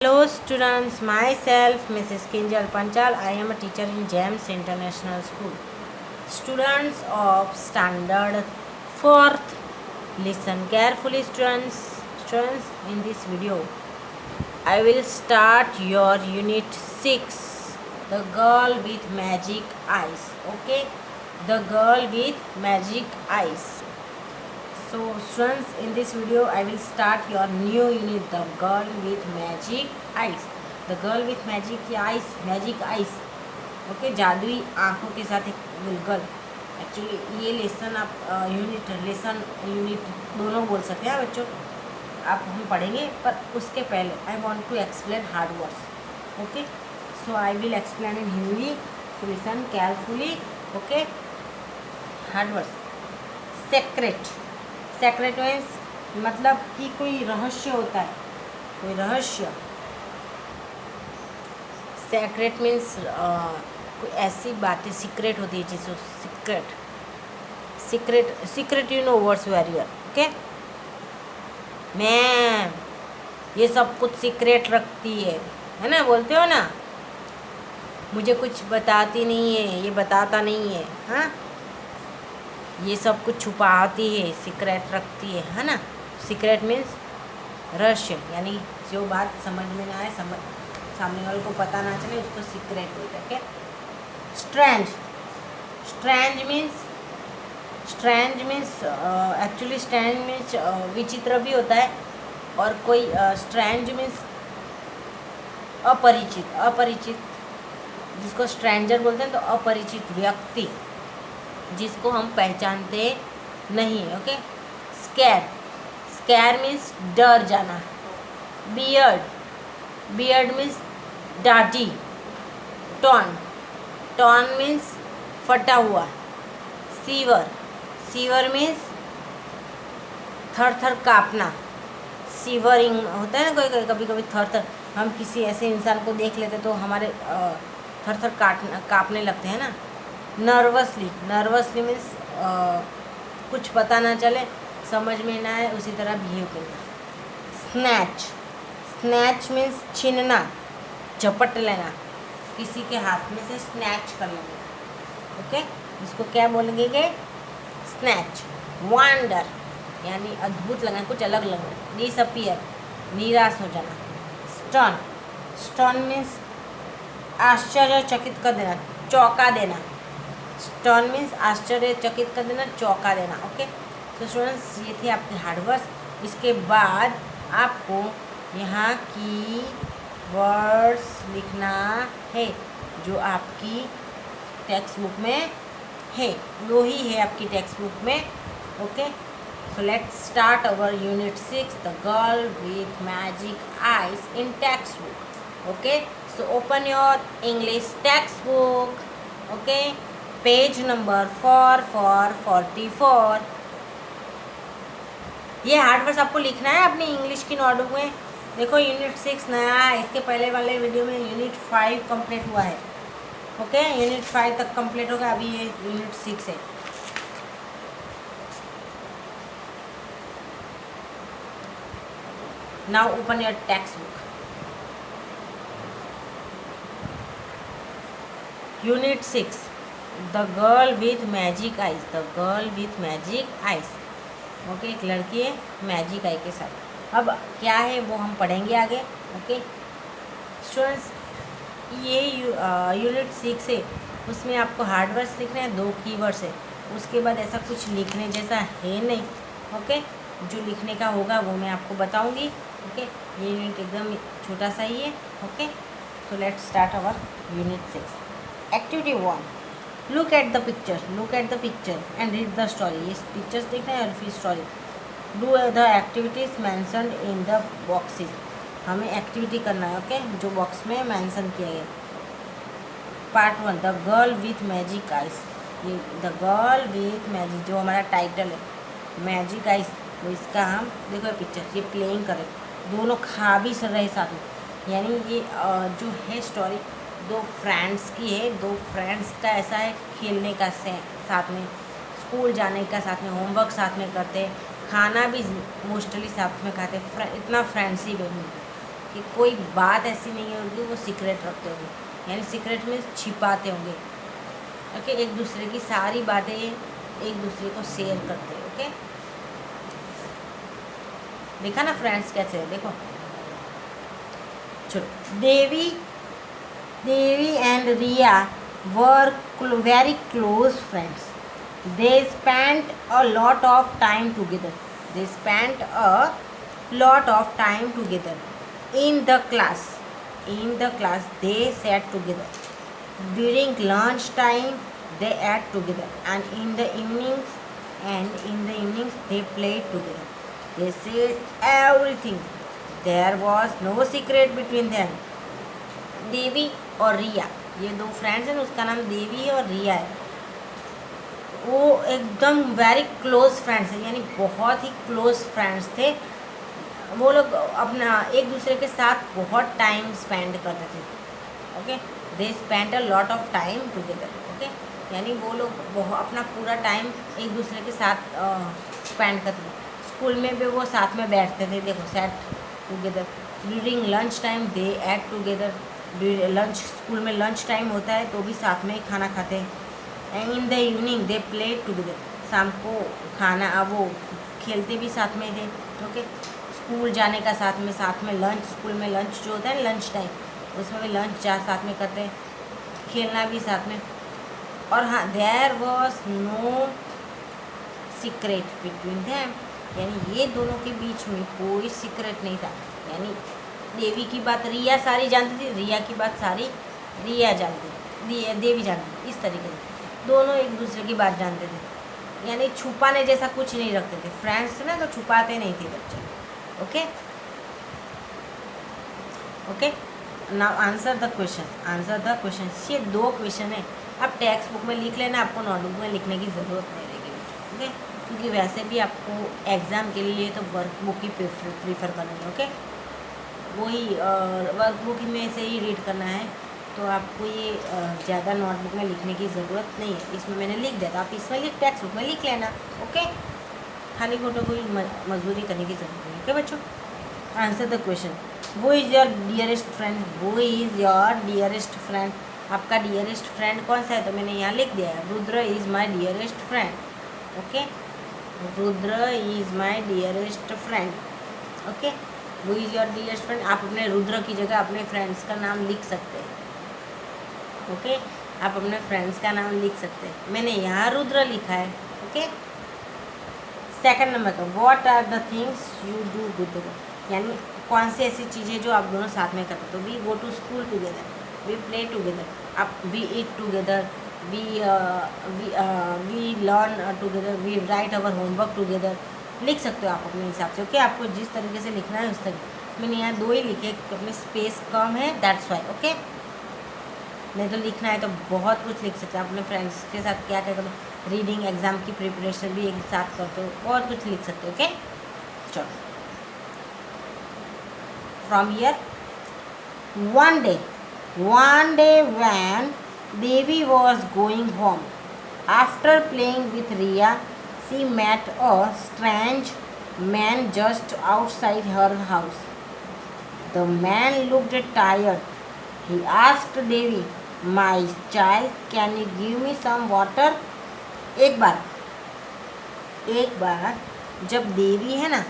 Hello students, myself Mrs. Kinjal Panchal. I am a teacher in GEMS International School. Students of standard 4th, listen carefully students. Students, in this video I will start your unit 6, the girl with magic eyes. Okay, the girl with magic eyes. So students, in this video I will start your new unit, the girl with magic eyes. The girl with magic eyes. Okay, जादुई आंखों के साथ एक girl. Actually ये lesson आप unit दोनों बोल सकते हैं बच्चों. आप हम पढ़ेंगे, पर उसके पहले I want to explain hard words. Okay, so I will explain in Hindi, so listen carefully. Okay, hard words. Secret. Secret means मतलब कि कोई रहस्य होता है, कोई रहस्य. सेक्रेट मीन्स कोई ऐसी बातें सीक्रेट होती है जिसको secret you know words very well. Okay, ma'am ये सब कुछ सीक्रेट रखती है ना, बोलते हो ना, मुझे कुछ बताती नहीं है, ये बताता नहीं है. हाँ, ये सब कुछ छुपाती है, सीक्रेट रखती है ना. सीक्रेट मीन्स रहस्य, यानी जो बात समझ में ना आए, सामने वाले को पता ना चले, उसको सीक्रेट बोलते हैं. Okay. Strange. Strange means actually strange means विचित्र भी होता है, और कोई स्ट्रेंज मीन्स अपरिचित, जिसको स्ट्रेंजर बोलते हैं. तो अपरिचित व्यक्ति जिसको हम पहचानते नहीं. ओके. स्कैर मीन्स डर जाना. बियर्ड मीन्स दाढ़ी. टॉन मीन्स फटा हुआ. सीवर मीन्स थर काँपना. सीवरिंग होता है ना, कभी थर हम किसी ऐसे इंसान को देख लेते तो हमारे थर काँपने लगते हैं ना. नर्वसली मीन्स कुछ पता ना चले, समझ में ना आए, उसी तरह बिहेव करना. स्नैच मीन्स छीनना, झपट लेना, किसी के हाथ में से स्नैच कर लेना. ओके, इसको क्या बोलेंगे? स्नैच. वंडर यानी अद्भुत लगना, कुछ अलग लगना. डिसअपियर निराश हो जाना. स्टन मीन्स आश्चर्यचकित कर देना, चौंका देना. स्टन मीन्स आश्चर्यचकित कर देना, चौंका देना. ओके, तो स्टूडेंट्स, ये थे आपके हार्ड वर्ड्स. इसके बाद आपको यहाँ की वर्ड्स लिखना है जो आपकी टेक्स्ट बुक में है, वो ही है आपकी टेक्स्ट बुक में. Okay, so let's start our unit 6, the girl with magic eyes, in textbook. Okay, so open your English textbook. Okay, page number 44. ये हार्ड वर्ड्स आपको लिखना है अपनी इंग्लिश की नोटबुक में. देखो, यूनिट 6 नया है, इसके पहले वाले वीडियो में यूनिट 5 कंप्लीट हुआ है. ओके, यूनिट 5 तक कंप्लीट होगा, अभी ये यूनिट 6 है. Now open your textbook. Unit 6, the girl with magic eyes. The girl with magic eyes. Okay, एक लड़की है मैजिक आई के साथ. अब क्या है वो हम पढ़ेंगे आगे. ओके स्टूडेंट्स, ये यूनिट 6 है, उसमें आपको हार्ड वर्ड्स लिखने हैं, 2 कीवर्ड्स है. उसके बाद ऐसा कुछ लिखने जैसा है नहीं. ओके, जो लिखने का होगा वो मैं आपको बताऊंगी. ओके, ये यूनिट एकदम छोटा सा ही है. Okay, so let's start our unit 6. Activity 1, look at the picture and read the story. ये पिक्चर्स देखना है और फिर story. Do the activities mentioned in the boxes. हमें एक्टिविटी करना है. ओके, जो बॉक्स में मैंसन किया गया. Part 1, the girl with magic eyes. ये द गर्ल विथ मैजिक जो हमारा टाइटल है, मैजिक आइज, तो इसका हम देखो पिक्चर, ये प्लेइंग करें, दोनों खा भी सर रहे साथ में. यानी ये जो है स्टोरी 2 फ्रेंड्स की है. 2 फ्रेंड्स का ऐसा है खेलने का साथ में, स्कूल जाने का साथ में, होमवर्क साथ में करते, खाना भी मोस्टली साथ में खाते, इतना फ्रेंडशिप है. कि कोई बात ऐसी नहीं होगी वो सीक्रेट रखते होंगे, यानी सीक्रेट में छिपाते होंगे। ओके, एक दूसरे की सारी बातें एक दूसरे को शेयर करते हैं। ओके, देखा ना फ्रेंड्स कैसे है, देखो। चलो, Devi and Riya were very close friends. They spent a lot of time together. They spent a lot of time together in the class. In the class, they sat together. During lunch time, they ate together, and in the evenings, they played together. They said everything. There was no secret between them. देवी और रिया, ये दो friends हैं, उसका नाम देवी और रिया है। वो एकदम वेरी क्लोज फ्रेंड्स हैं, यानी बहुत ही क्लोज फ्रेंड्स थे। वो लोग अपना एक दूसरे के साथ बहुत टाइम स्पेंड करते थे। Okay, they spend a lot of time together. Okay, यानी वो लोग अपना पूरा टाइम एक दूसरे के साथ स्पेंड करते थे। स्कूल में भी वो साथ में बैठते थे, देखो, sat together. During lunch time they ate together. Lunch, school में लंच टाइम होता है तो भी साथ में ही खाना खाते हैं। And in the evening they play together. शाम को खाना, वो खेलते भी साथ में थे। ओके, स्कूल जाने का साथ में लंच, स्कूल में लंच जो होता है लंच टाइम, उसमें भी लंच साथ में करते हैं, खेलना भी साथ में। और हाँ, there was no secret between them, यानी ये दोनों के बीच में कोई सीक्रेट नहीं था। यानी देवी की बात रिया सारी जानती थी, रिया की बात सारी रिया जानती थी, देवी जानती थी। इस तरीके से दोनों एक दूसरे की बात जानते थे, यानी छुपाने जैसा कुछ नहीं रखते थे। फ्रेंड्स थे ना, तो छुपाते नहीं थे बच्चे। Okay okay, now answer the question. ये 2 क्वेश्चन है, आप टेक्स्ट बुक में लिख लेना, आपको नोटबुक में लिखने की ज़रूरत नहीं रहेगी। ओके, क्योंकि वैसे भी आपको एग्ज़ाम के लिए तो वर्क बुक ही प्रीफर करनी है। ओके, वही वर्क बुक में से ही रीड करना है, तो आपको ये ज़्यादा नोटबुक में लिखने की ज़रूरत नहीं है। इसमें मैंने लिख दिया, तो आप इसमें टेक्स्ट बुक में लिख लेना। ओके, खाली फोटो कोई मजदूरी करने की ज़रूरत नहीं है। ओके बच्चों, आंसर द क्वेश्चन। वो इज़ योर डियरेस्ट फ्रेंड। वो इज़ योर डियरेस्ट फ्रेंड, आपका डियरेस्ट फ्रेंड कौन सा है, तो मैंने यहाँ लिख दिया है, Rudra is my dearest friend. Okay, Rudra is my dearest friend. Okay, वो इज़ योर डियरेस्ट फ्रेंड। आप अपने रुद्र की जगह अपने फ्रेंड्स का नाम लिख सकते हैं। ओके, आप अपने फ्रेंड्स का नाम लिख सकते हैं, मैंने यहाँ रुद्र लिखा है। ओके, सेकंड नंबर का, what are the things you do with, यानी कौन सी ऐसी चीज़ें जो आप दोनों साथ में करते हो। तो we go to school together, we play together, आप we eat together, we learn together, we write our homework together. लिख सकते हो आप अपने हिसाब से। ओके, आपको जिस तरीके से लिखना है उस तरीके। मैंने यहाँ 2 ही लिखे क्योंकि अपने स्पेस कम है, दैट्स वाई। ओके, नहीं तो लिखना है तो बहुत कुछ लिख सकते हो। अपने फ्रेंड्स के साथ क्या क्या करो, रीडिंग, एग्ज़ाम की प्रिपरेशन भी एक साथ करते हो, बहुत कुछ लिख सकते हो। ओके, चलो, from here, one day when Devi was going home after playing with Riya, she met a strange man just outside her house. The man looked tired. He asked Devi, "My child, can you give me some water?" एक बार जब देवी है ना,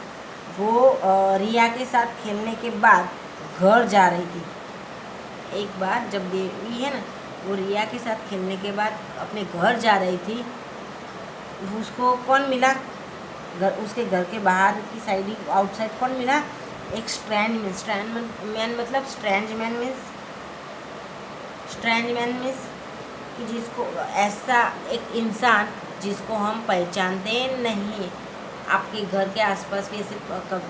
वो रिया के साथ खेलने के बाद घर जा रही थी। एक बार जब देवी है ना, वो रिया के साथ खेलने के बाद अपने घर जा रही थी, उसको कौन मिला, उसके घर के बाहर की साइड ही, आउटसाइड कौन मिला, एक स्ट्रैंज मैन मतलब स्ट्रैंज मैन मीन्स कि जिसको, ऐसा एक इंसान जिसको हम पहचानते नहीं। आपके घर के आसपास भी ऐसे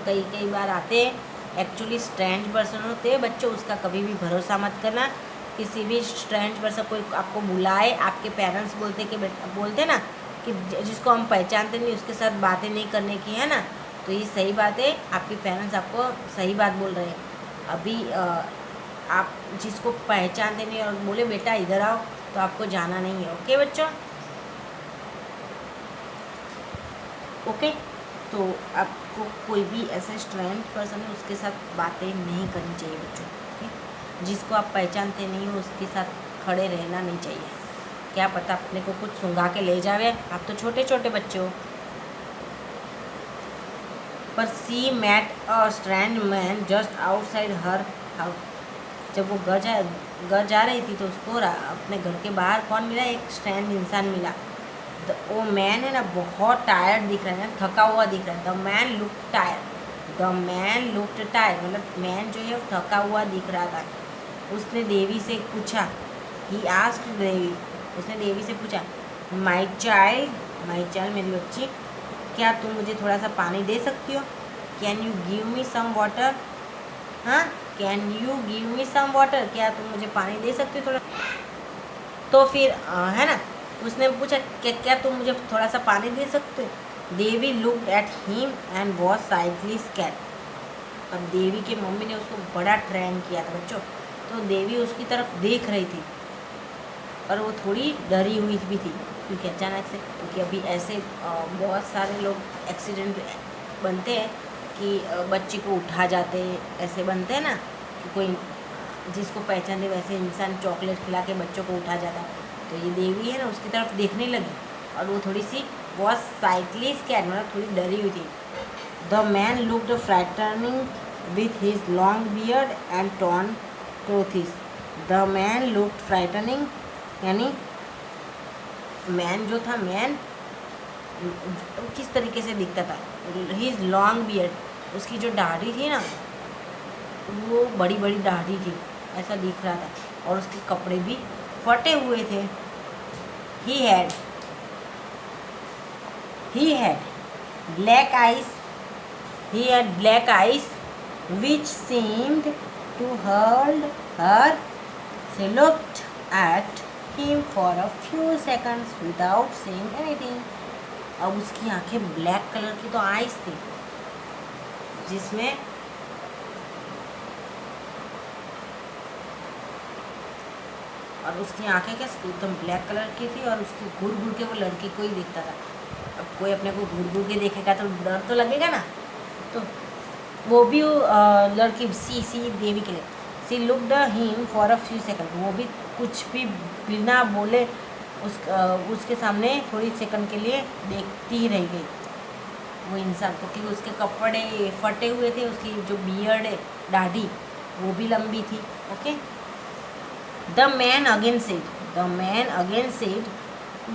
कई बार आते हैं, एक्चुअली स्ट्रेंज पर्सन होते हैं बच्चों, उसका कभी भी भरोसा मत करना। किसी भी स्ट्रेंज पर्सन, कोई आपको बुलाए, आपके पेरेंट्स बोलते ना कि जिसको हम पहचानते नहीं उसके साथ बातें नहीं करने की, है ना, तो ये सही बात है, आपके पेरेंट्स आपको सही बात बोल रहे हैं। अभी आप जिसको पहचानते नहीं और बोले बेटा इधर आओ, तो आपको जाना नहीं है। ओके बच्चों, ओके, तो आपको कोई भी ऐसे स्ट्रेंथ पर्सन है उसके साथ बातें नहीं करनी चाहिए बच्चों, ठीक। जिसको आप पहचानते नहीं हो उसके साथ खड़े रहना नहीं चाहिए। क्या पता अपने को कुछ सुंघा के ले जावे, आप तो छोटे छोटे बच्चे हो। पर she met a strange man just outside her house. जब वो घर जा रही थी तो उसको अपने घर के बाहर कौन मिला, एक स्ट्रैंड इंसान मिला। वो मैन है ना बहुत टायर्ड दिख रहा है ना, थका हुआ दिख रहा है। The man look tired, the man looked tired मतलब मैन जो है वो थका हुआ दिख रहा था। उसने देवी से पूछा, ही आस्क्ड देवी, उसने देवी से पूछा, माई चाइल्ड मेरी बच्ची, क्या तुम मुझे थोड़ा सा पानी दे सकती हो? Can you give me some water? हाँ, can you give me some water, क्या तुम मुझे पानी दे सकती हो थोड़ा? तो फिर है ना, उसने पूछा क्या तुम मुझे थोड़ा सा पानी दे सकते हो? Devi looked at him and was slightly scared. अब देवी के मम्मी ने उसको बड़ा ट्रेन किया था बच्चों, तो देवी उसकी तरफ देख रही थी और वो थोड़ी डरी हुई भी थी, क्योंकि अचानक से, क्योंकि अभी ऐसे बहुत सारे लोग एक्सीडेंट बनते हैं कि बच्चे को उठा जाते, ऐसे बनते हैं ना कि कोई जिसको पहचानते वैसे इंसान चॉकलेट खिला के बच्चों को उठा जाता है। तो ये देवी है ना उसकी तरफ देखने लगी और वो थोड़ी सी वॉज साइडली स्कैर्ड मतलब थोड़ी डरी हुई थी। The man looked frightening with his long beard and torn clothes. The man looked frightening यानी मैन जो था, मैन किस तरीके से दिखता था, हिज लॉन्ग बियर्ड, उसकी जो दाढ़ी थी ना वो बड़ी बड़ी दाढ़ी थी, ऐसा दिख रहा था। और उसके कपड़े भी फटे हुए थे। He had black eyes, he had black eyes which seemed to hold her. She looked at him for a few seconds without saying anything. अब उसकी आंखें ब्लैक कलर की तो आइज थी, जिसमें और उसकी आंखें क्या एकदम ब्लैक कलर की थी और उसकी घूर घूर के वो लड़की को ही दिखता था। अब कोई अपने को घूर घूर के देखेगा तो डर तो लगेगा ना, तो वो भी लड़की सी देवी के लिए she looked him for a few second, वो भी कुछ भी बिना बोले उसके सामने थोड़ी सेकंड के लिए देखती ही रह गई वो इंसान को, क्योंकि उसके कपड़े फटे हुए थे, उसकी जो बियर्ड है दाढ़ी वो भी लंबी थी। Okay, the man again said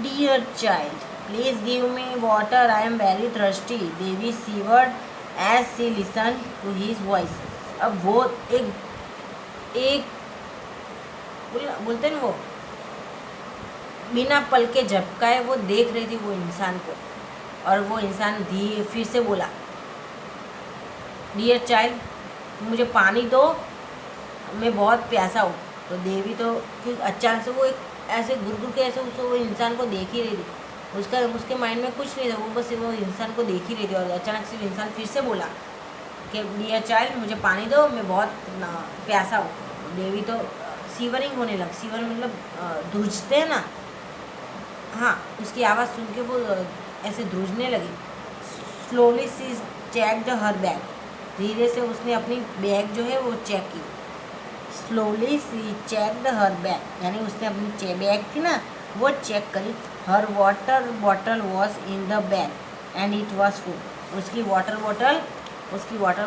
dear child please give me water, I am very thirsty. Devi shivered as she listen to his voice. अब वो एक बोलते हैं वो बिना पल के झपकाए वो देख रही थी वो इंसान को, और वो इंसान फिर से बोला, डियर चाइल्ड मुझे पानी दो, मैं बहुत प्यासा हूँ। तो देवी तो अचानक से वो एक ऐसे घुर के ऐसे वो इंसान को देख ही रही थी, उसके माइंड में कुछ नहीं था, वो बस वो इंसान को देख ही रही थी। और अचानक से इंसान फिर से बोला कि डियर चाइल्ड मुझे पानी दो, मैं बहुत प्यासा हूँ। देवी तो सीवरिंग होने लग, सीवर मतलब ध्रुजते हैं ना, हाँ, उसकी आवाज़ सुन के वो ऐसे ध्रुजने लगी। Slowly she checked her bag, धीरे से उसने अपनी बैग जो है वो चेक की। Slowly she checked her bag यानी उसने अपनी बैग थी ना वो चेक करी। Her water bottle was in the bag and it was full. उसकी वाटर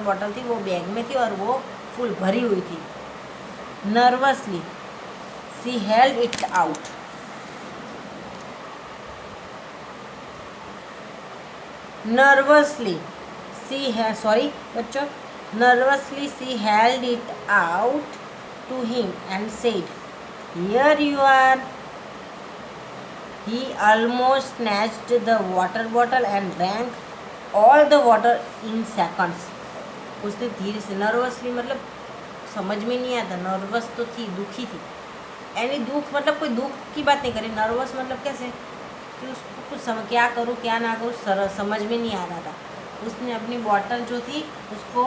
बॉटल थी वो बैग में थी और वो फुल भरी हुई थी। Nervously she held it out. Nervously she held it out to him and said, "Here you are." He almost snatched the water bottle and drank all the water in seconds. उसने धीरे से, nervously मतलब समझ में नहीं आता, nervous तो थी, दुखी थी, यानी दुख मतलब कोई दुख की बात नहीं करे, नर्वस मतलब कैसे कि उसको कुछ क्या करूँ क्या ना करूँ समझ में नहीं आ रहा था। उसने अपनी बॉटल जो थी उसको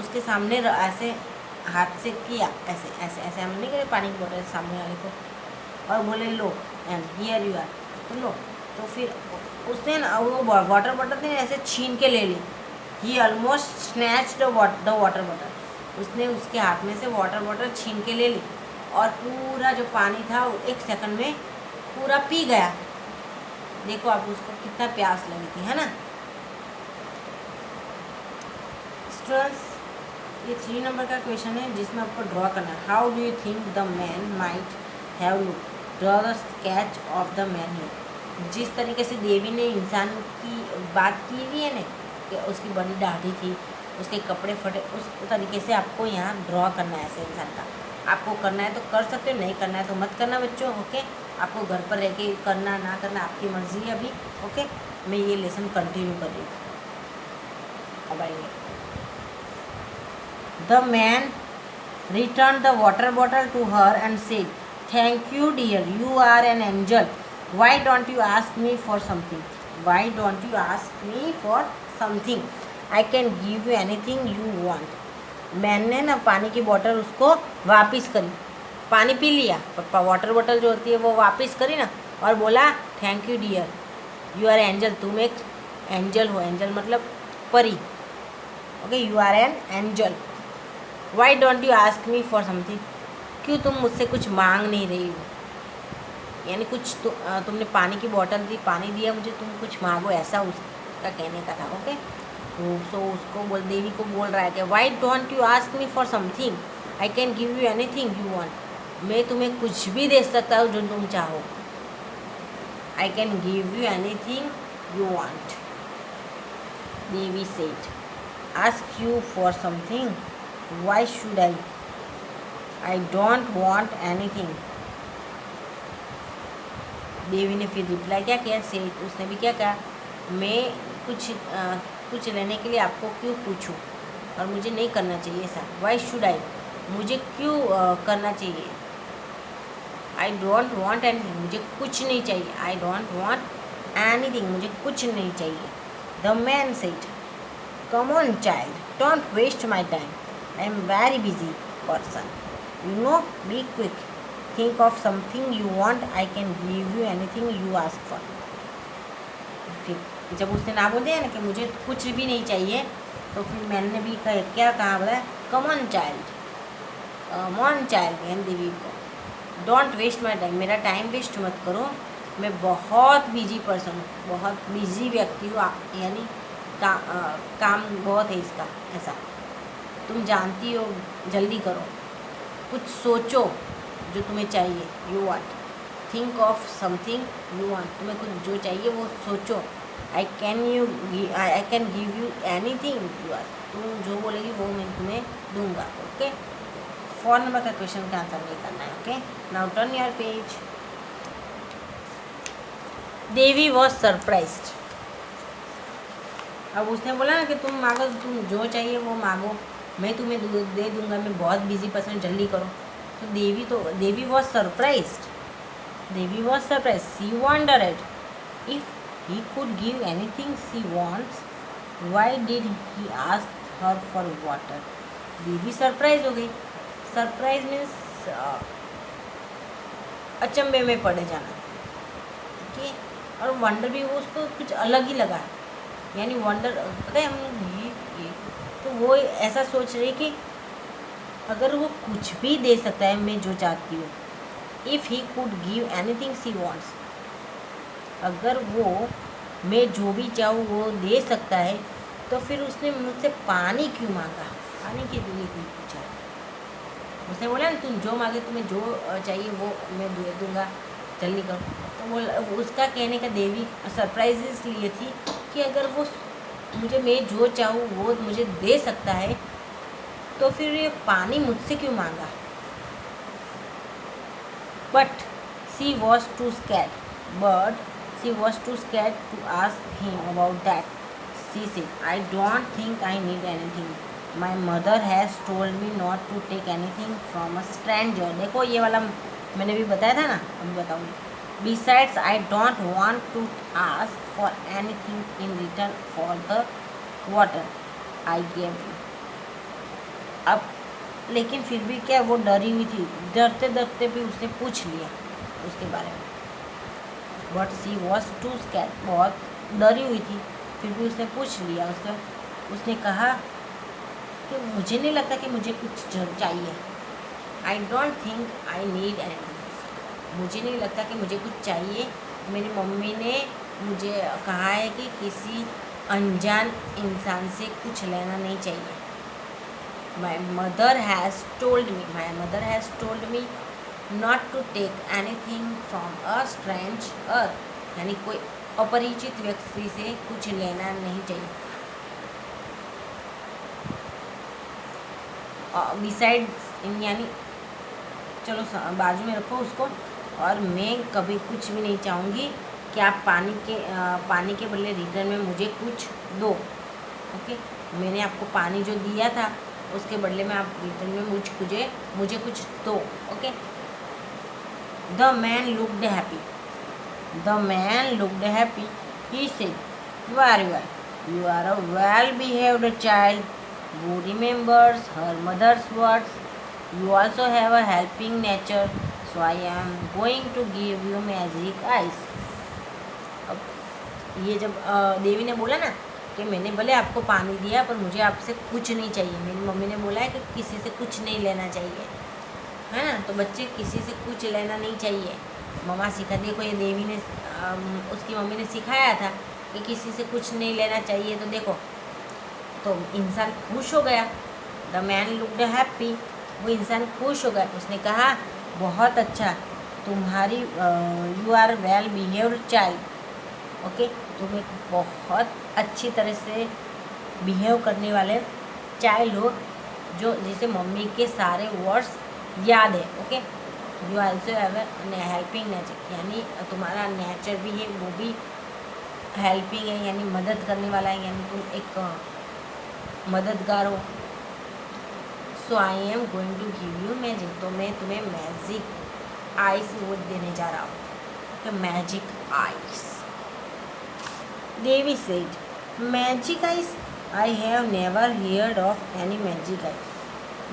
उसके सामने ऐसे हाथ से किया, ऐसे ऐसे ऐसे हम नहीं करे पानी की बोतल सामने वाले को, और बोले लो एंड हियर यू आर, तो लो। तो फिर उसने ना वो वाटर बॉटल ने ऐसे छीन के ले ली। He almost snatch the water bottle, उसने उसके हाथ में से वाटर बॉटल छीन के ले ली और पूरा जो पानी था वो 1 सेकंड में पूरा पी गया। देखो आप उसको कितना प्यास लगी थी, है ना। स्टूडेंट्स, ये 3 नंबर का क्वेश्चन है जिसमें आपको ड्रॉ करना है। How do you think the man might have look, draw the sketch of the man here. जिस तरीके से देवी ने इंसान की बात की हुई है ना कि उसकी बड़ी दाढ़ी थी, उसके कपड़े फटे, उस तरीके से आपको यहाँ ड्रॉ करना है ऐसे इंसान का। आपको करना है तो कर सकते हो, नहीं करना है तो मत करना बच्चों। ओके, आपको घर पर रह के करना ना करना आपकी मर्जी है अभी। ओके, मैं ये लेसन कंटिन्यू कर रही हूँ। अब आइए। The man returned the water bottle to her and said, "Thank you, dear. You are an angel. Why don't you ask me for something? Why don't you ask me for something? I can give you anything you want." मैंने ना पानी की बोतल उसको वापस करी, पानी P लिया, वाटर बोतल जो होती है वो वापस करी ना और बोला, thank you dear, you are angel, तुम एक एंजल हो। एंजल मतलब परी। Okay, you are an angel. Why don't you ask me for something, क्यों तुम मुझसे कुछ मांग नहीं रही हो, यानी कुछ तुमने पानी की बोतल दी, पानी दिया मुझे, तुम कुछ मांगो, ऐसा उसका कहने का था। ओके, सो उसको देवी को बोल रहा है कि Y don't you ask me for something, I can give you anything you want, मैं तुम्हें कुछ भी दे सकता हूँ जो तुम चाहो। I can give you anything you want. Devi said, ask you for something, why should I don't want anything। देवी ने फिर रिप्लाई क्या किया, से उसने भी क्या कहा, मैं कुछ लेने के लिए आपको क्यों पूछूं, और मुझे नहीं करना चाहिए ऐसा। why should I, मुझे क्यों करना चाहिए। I don't want anything, मुझे कुछ नहीं चाहिए। I don't want anything, मुझे कुछ नहीं चाहिए। The man said, come on child, don't waste my time, I am very busy person, you know, be quick, think of something you want, I can give you anything you ask for। फिर जब उसने ना बोल दिया ना कि मुझे कुछ भी नहीं चाहिए, तो फिर मैंने भी क्या कहा, बोला come on child, come on child, बहन देवी को, डोंट वेस्ट माई टाइम, मेरा टाइम वेस्ट मत करो, मैं बहुत बिजी पर्सन हूँ, बहुत बिजी व्यक्ति हूँ, यानी काम बहुत है इसका, ऐसा तुम जानती हो, जल्दी करो, कुछ सोचो जो तुम्हें चाहिए। You want, think of something you want, तुम्हें कुछ जो चाहिए वो सोचो। I can give you anything you want, तुम जो बोलेगी वो मैं तुम्हें दूंगा। ओके, 4 नंबर का क्वेश्चन का आंसर नहीं करना है। Okay, now turn your page. Devi was surprised. अब उसने बोला ना कि तुम मांगो, तुम जो चाहिए वो मांगो, मैं तुम्हें दे दूंगा, मैं बहुत बिजी पर्सन, जल्दी करो। तो Devi was surprised, Devi was surprise, she wondered if he could give anything she wants, why did he ask her for water. Devi surprise हो गई। सरप्राइज मीन्स अचंभे में पड़े जाना। ठीक है, और वंडर भी वो उसको कुछ अलग ही लगा, यानी वंडर, पता है हम ये तो वो ऐसा सोच रही कि अगर वो कुछ भी दे सकता है मैं जो चाहती हूँ, if he could give anything she wants, अगर वो मैं जो भी चाहूँ वो दे सकता है, तो फिर उसने मुझसे पानी क्यों मांगा, पानी के लिए क्यों पूछा। उसने बोला ना तुम जो मांगे, तुम्हें जो चाहिए वो मैं दे दूँगा, जल्दी करो। तो वो उसका कहने का देवी सरप्राइज इसलिए थी कि अगर वो मैं जो चाहूँ वो मुझे दे सकता है, तो फिर ये पानी मुझसे क्यों मांगा। But she was too scared to ask him about that. She said, I don't think I need anything, my mother has told me not to take anything from a stranger. देखो ये वाला मैंने भी बताया था ना, अभी बताऊँगी। Besides, I don't want to ask for anything in return for the water I gave you। अब लेकिन फिर भी क्या, वो डरी हुई थी, डरते डरते भी उसने पूछ लिया उसके बारे में। But she was too scared, बहुत डरी हुई थी, फिर भी उसने पूछ लिया। उसने कहा कि मुझे नहीं लगता कि मुझे कुछ चाहिए। आई don't think I need anything. मुझे नहीं लगता कि मुझे कुछ चाहिए। मेरी मम्मी ने मुझे कहा है कि किसी अनजान इंसान से कुछ लेना नहीं चाहिए। My mother has told me not to take anything from a stranger। यानी कोई अपरिचित व्यक्ति से कुछ लेना नहीं चाहिए। बिसाइड यानी चलो बाजू में रखो उसको। और मैं कभी कुछ भी नहीं चाहूँगी कि आप पानी के बदले रिटर्न में मुझे कुछ दो। ओके, मैंने आपको पानी जो दिया था उसके बदले में आप रिटर्न में मुझे कुछ दो। Okay. The man looked happy. He said, very well, you are a well behaved child who remembers her mother's words. You also have a helping nature, so I am going to give you magic eyes। अब ये जब देवी ने बोला ना कि मैंने भले आपको पानी दिया पर मुझे आपसे कुछ नहीं चाहिए। मेरी मम्मी ने बोला है कि किसी से कुछ नहीं लेना चाहिए, है ना। तो बच्चे किसी से कुछ लेना नहीं चाहिए। मम्मा सिखाती है, कोई देवी ने उसकी मम्मी ने सिखाया था कि किसी से कुछ नहीं लेना चाहिए। तो देखो, तो इंसान खुश हो गया। The man looked happy. वो इंसान खुश हो गया। उसने कहा, बहुत अच्छा, तुम्हारी you are well behaved child. Okay, तुम एक बहुत अच्छी तरह से बिहेव करने वाले चाइल्ड हो, जो जिसे मम्मी के सारे वर्ड्स याद है। Okay, you also have a helping nature. यानी तुम्हारा नेचर भी है, वो भी हेल्पिंग है, यानी मदद करने वाला है, यानी तुम एक मददगार हो। So I am going to give you magic. तो मैं तुम्हें मैजिक आइस वो देने जा रहा हूँ, तो magic ice. Devi said, magic ice, I have never heard of any magic ice.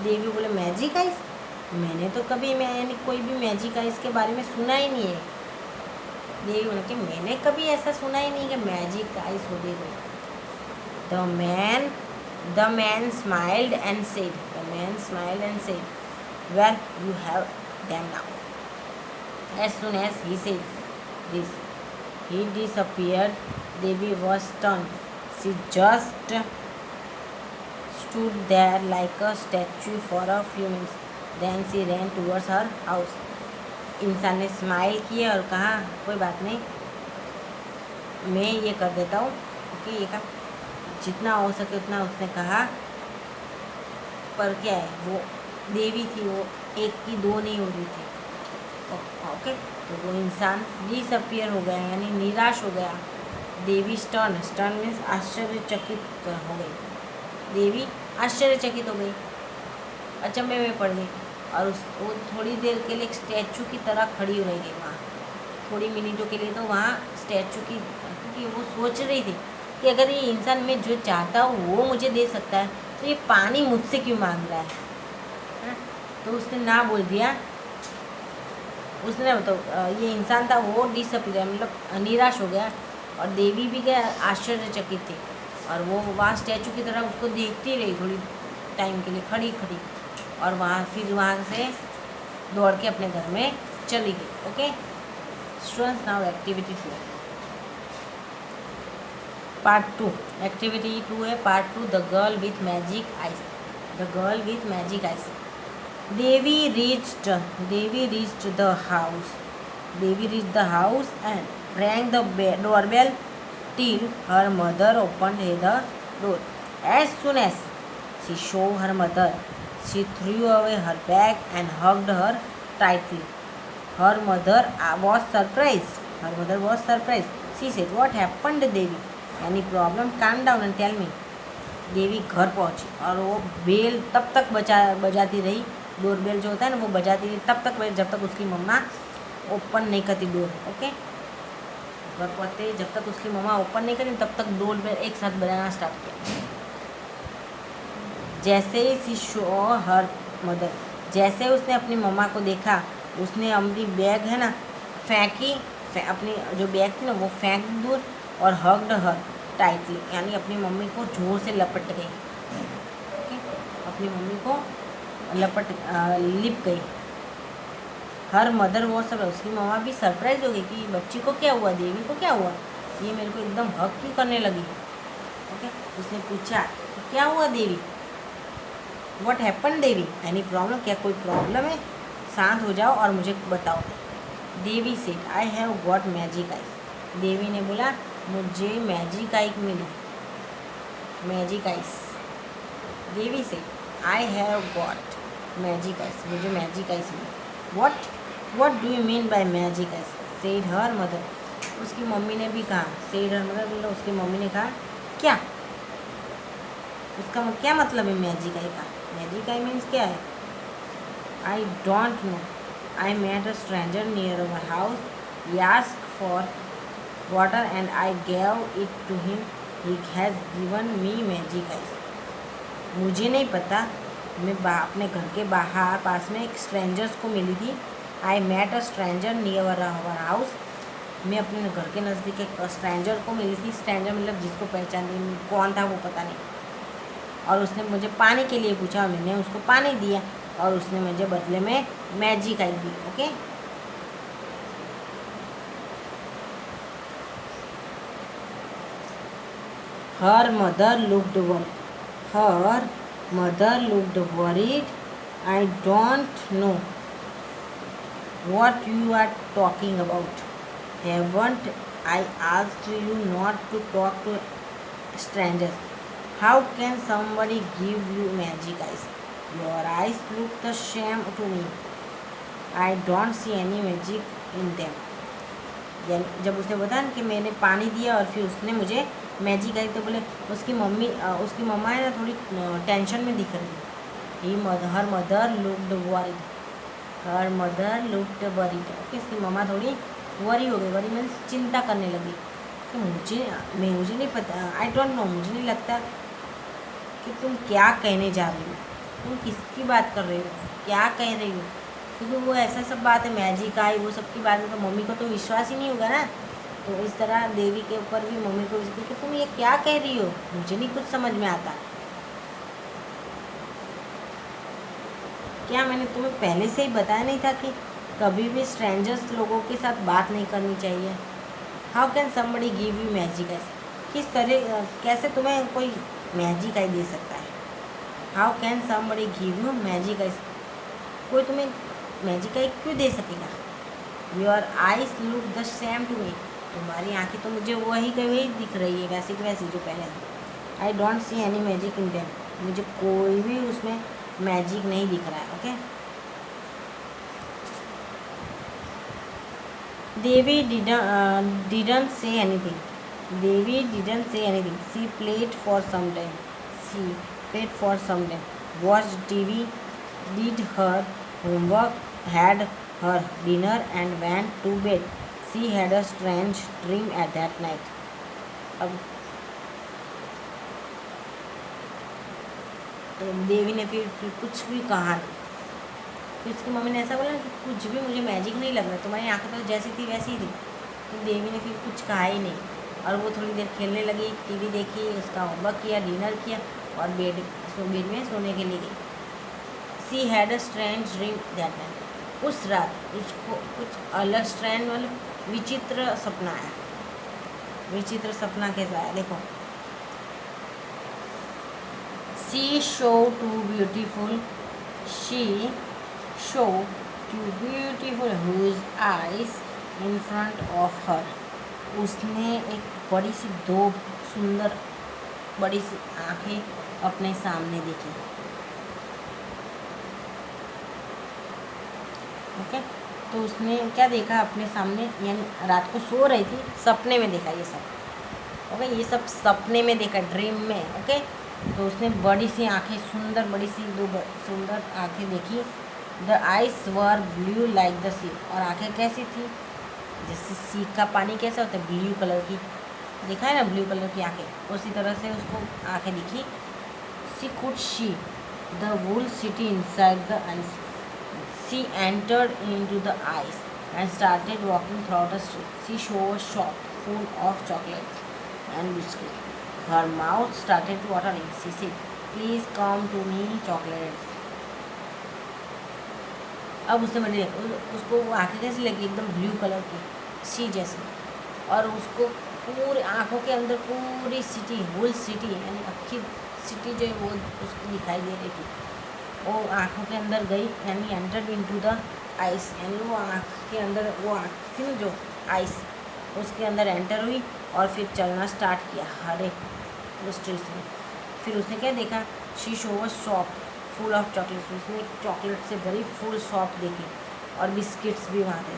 Devi बोले, मैजिक आइस, मैंने तो कभी यानी कोई भी मैजिक आइस के बारे में सुना ही नहीं है। देवी बोले कि मैंने कभी ऐसा सुना ही नहीं कि मैजिक आइस हो दे गई। The man smiled and said, well, you have them now। As soon as he said this, he disappeared। Devi was stunned. She just stood there like a statue for a few minutes. Then she ran towards her house। इंसान ने smile किया और कहा, कोई बात नहीं, मैं ये कर देता हूँ। ओके, ये काम जितना हो सके उतना उसने कहा। पर क्या है, वो देवी थी, वो एक की दो नहीं हो रही थी। ओके, तो वो इंसान डिसअपियर हो गया, यानी निराश हो गया। देवी स्टर्न मीन्स आश्चर्यचकित हो गई। देवी आश्चर्यचकित हो गई, अचंभे में पड़ गई। और वो थोड़ी देर के लिए एक स्टैचू की तरह खड़ी रह गई वहाँ, थोड़ी मिनटों के लिए। तो वहाँ स्टैचू की, क्योंकि वो सोच रही थी कि अगर ये इंसान मैं जो चाहता हूँ वो मुझे दे सकता है, तो ये पानी मुझसे क्यों मांग रहा है। तो उसने ना बोल दिया। उसने मतलब ये इंसान था वो डिसअपियर, मतलब निराश हो गया। और देवी भी गया आश्चर्यचकित थी, और वो वहाँ स्टैचू की तरह उसको देखती रही थोड़ी टाइम के लिए खड़ी। और फिर वहाँ से दौड़ के अपने घर में चली गई। Okay students, now activity 2 part 2। Activity 2 है part 2, the girl with magic ice. Devi reached the house and rang the doorbell till her mother opened the door। As soon as she saw her mother, she threw away her bag and hugged her tightly। Her mother was surprised। She said, what happened, Devi? Any problem? Calm down and tell me। देवी घर पहुंची और वो bell तब तक बजाती रही। Doorbell जो होता है ना, वो बजाती रही तब तक जब तक उसकी मम्मा ओपन नहीं करती डोर। ओके, घर पहुँचते जब तक उसकी मम्मा ओपन नहीं करती तब तक डोरबेल एक साथ बजाना स्टार्ट किया। जैसे ही सी शो हर मदर, जैसे उसने अपनी मम्मा को देखा, उसने अपनी बैग है ना फेंकी, अपनी जो बैग थी ना वो फेंक दूर। और हग्ड हर टाइटली, यानी अपनी मम्मी को जोर से लपट गई। ओके, अपनी मम्मी को लिप गई। हर मदर वो सब, उसकी मम्मा भी सरप्राइज हो गई कि बच्ची को क्या हुआ, देवी को क्या हुआ, ये मेरे को एकदम हक क्यों करने लगी। ओके, उसने पूछा क्या हुआ Devi, what happen Devi, any problem, क्या कोई प्रॉब्लम है, शांत हो जाओ और मुझे बताओ। देवी से I have got magic ice, Devi ने बोला मुझे मैजिक आइस मिली, मैजिक आइस। देवी से I have got magic ice, मुझे मैजिक आइस मिली। What do you mean by magic ice, said her mother, उसकी मम्मी ने भी कहा, सेड हर मदर मतलब उसकी मम्मी ने कहा क्या, उसका क्या मतलब है मैजिक आई का, मैजिक आई मीन्स क्या है। I don't know, I met a stranger near our house, he asked for water and I gave it to him, he has given me magic ice. मुझे नहीं पता, मैं अपने घर के बाहर पास में एक स्ट्रेंजर्स को मिली थी। I met a stranger near our house, मैं अपने घर के नज़दीक एक स्ट्रेंजर को मिली थी। स्ट्रेंजर मतलब जिसको पहचान नहीं, कौन था वो पता नहीं। और उसने मुझे पानी के लिए पूछा, मैंने उसको पानी दिया और उसने मुझे बदले में magic I the. Okay, her mother looked worried, I don't no what you are talking about, haven't I asked you not to talk to strangers, how can somebody give you magic eyes, your eyes look the same to me, I don't see any magic in them। यानी जब उसने बताया ना कि मैंने पानी दिया और फिर उसने मुझे मैजिक आई, तो बोले उसकी मम्मा है ना थोड़ी टेंशन में दिख रही है। Her mother looked worried, her mother looked worried, okay, इसकी मम्मा थोड़ी वरी हो गई, वरी मीन्स चिंता करने लगी कि मुझे नहीं पता, आई डोंट नो, मुझे नहीं लगता कि तुम क्या कहने जा रही हो, तुम किसकी बात कर रही हो, क्या कह रही हो, क्योंकि वो ऐसा सब बात है मैजिक आई वो सब की बात है, तो मम्मी को तो विश्वास ही नहीं होगा ना। तो इस तरह देवी के ऊपर भी मम्मी को कि तुम ये क्या कह रही हो, मुझे नहीं कुछ समझ में आता, क्या मैंने तुम्हें पहले से ही बताया नहीं था कि कभी भी स्ट्रेंजर्स लोगों के साथ बात नहीं करनी चाहिए। How can somebody give you magic ice, किस तरह कैसे तुम्हें कोई मैजिक आई दे सकता है। How can somebody give you magic eyes, कोई तुम्हें मैजिक आई क्यों दे सकेगा। Your eyes look the same to me, तुम्हारी आँखें तो मुझे वही दिख रही है, वैसी की वैसी जो पहले थी। I don't see any magic in them, मुझे कोई भी उसमें मैजिक नहीं दिख रहा है। Okay, Devi didn't say anything. Devi didn't say anything. She played for some time. Watched TV, did her homework, had her dinner and went to bed. She had a strange dream at that night. अब देवी ने फिर कुछ भी कहा नहीं। फिर उसकी मम्मी ने ऐसा बोला कि कुछ भी मुझे मैजिक नहीं लग रहा, तुम्हारी आंखें तो जैसी थी वैसी ही थी। तो देवी ने फिर कुछ कहा ही नहीं और वो थोड़ी देर खेलने लगी, टीवी देखी, उसका होमवर्क किया, डिनर किया और बेड में सोने के लिए गई। She had a strange dream that night, उस रात उसको कुछ अलग स्ट्रेंज मतलब विचित्र सपना आया। विचित्र सपना कैसा आया देखो। She so too beautiful whose eyes in front of her, उसने एक बड़ी सी दो सुंदर बड़ी सी आंखें अपने सामने देखी। ओके, तो उसने क्या देखा अपने सामने, यानी रात को सो रही थी, सपने में देखा ये सब। ओके, ये सब सपने में देखा, ड्रीम में। ओके, तो उसने बड़ी सी आंखें, सुंदर बड़ी सी दो सुंदर आंखें देखी। The eyes were blue like the sea, और आंखें कैसी थी, जैसे सी का पानी कैसा होता है, ब्लू कलर की, देखा है ना ब्लू कलर की आंखें, उसी तरह से उसको आंखें दिखी। She could see the whole city inside the eyes, she entered into the eyes and started walking throughout the street. She saw a shop full of chocolates. and biscuit. Her mouth started watering. She said, "Please come to me, chocolates." अब उसने मैंने उसको वो आँखें कैसी लगी, एकदम blue colour की सी जैसी, और उसको पूरे आँखों के अंदर पूरी सिटी, होल सिटी यानी अक्खी सिटी जो है वो उसको दिखाई दे रही थी। वो आँखों के अंदर गई यानी एंटर्ड इनटू द आइस, यानी वो आँख के अंदर वो आँख थी ना जो आइस, उसके अंदर एंटर हुई और फिर चलना स्टार्ट किया हर एक स्ट्रीट्स में। फिर उसने क्या देखा, she show a shop full of chocolates. उसने एक चॉकलेट से भरी फुल शॉप देखी और बिस्किट्स भी वहाँ थे।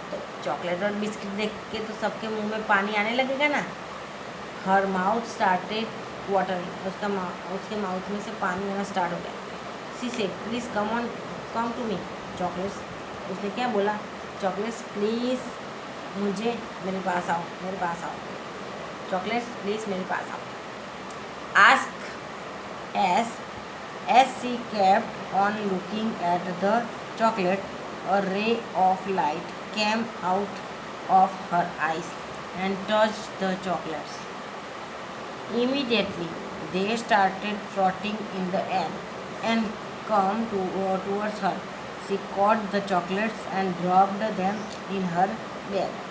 तो चॉकलेट और बिस्किट देख के तो सबके मुंह में पानी आने लगेगा ना। हर माउथ स्टार्टेड वाटरिंग, उसके माउथ में से पानी आना स्टार्ट हो गया। She said, please come to me chocolates. उसने क्या बोला, चॉकलेट्स प्लीज़ मुझे मेरे पास आओ, मेरे पास आओ, चॉकलेट्स प्लीज़ मेरे पास आओ। Ask as she kept on looking at the chocolate, a ray of light came out of her eyes and touched the chocolates. Immediately, they started floating in the air and come towards her. She caught the chocolates and dropped them in her bag.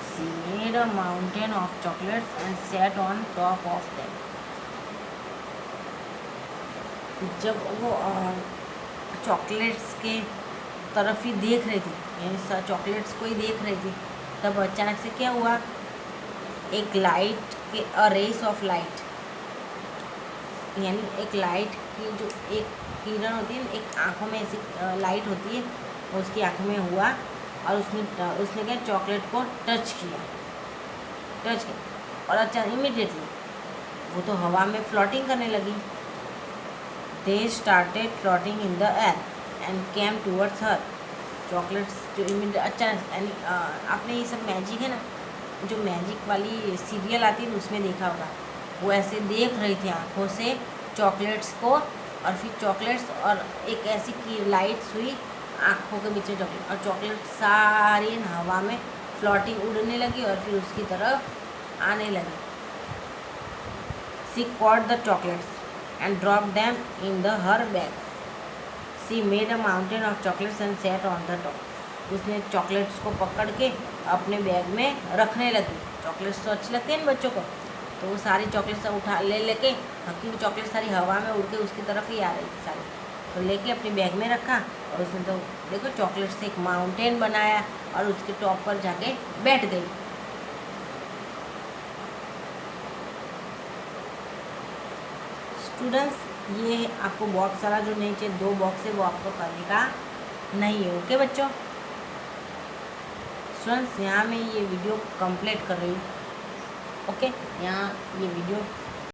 She made a mountain of chocolates and sat on top of them. जब वो chocolates के तरफ ही देख रही थी, यानी chocolates को ही देख रही थी, तब अचानक से क्या हुआ, एक लाइट के रेस ऑफ लाइट, यानी एक लाइट की जो एक किरण होती है, एक आँखों में ऐसी लाइट होती है, उसकी आँख में हुआ और उसने क्या चॉकलेट को टच किया और अचानक इमीडिएटली वो तो हवा में फ्लोटिंग करने लगी। They started floating in the air and came towards her. Chocolates जो अचानक, यानी आपने ये सब मैजिक है ना, जो मैजिक वाली सीरियल आती है ना उसमें देखा होगा, वो ऐसे देख रही थी आँखों से चॉकलेट्स को, और फिर चॉकलेट्स और एक ऐसी की लाइट्स हुई आँखों के बीच में चॉकलेट, और चॉकलेट सारी हवा में फ्लोटिंग उड़ने लगी और फिर उसकी तरफ आने लगी। She caught the chocolates and dropped them in her bag. She made a mountain of chocolates and sat on the top. उसने चॉकलेट्स को पकड़ के अपने बैग में रखने लगी। चॉकलेट्स तो अच्छे लगते हैं इन बच्चों को, तो वो सारी चॉकलेट्स उठा लेके, क्योंकि चॉकलेट सारी हवा में उड़ के उसकी तरफ ही आ रही थी सारी, तो लेके अपने बैग में रखा और उसने तो देखो चॉकलेट से एक माउंटेन बनाया और उसके टॉप पर जाके बैठ गई। स्टूडेंट्स, ये आपको बहुत सारा जो नीचे 2 बॉक्स है वो आपको करने का नहीं है। ओके बच्चों, स्टूडेंट्स यहाँ मैं ये वीडियो कंप्लीट कर रही हूँ। ओके, यहाँ ये वीडियो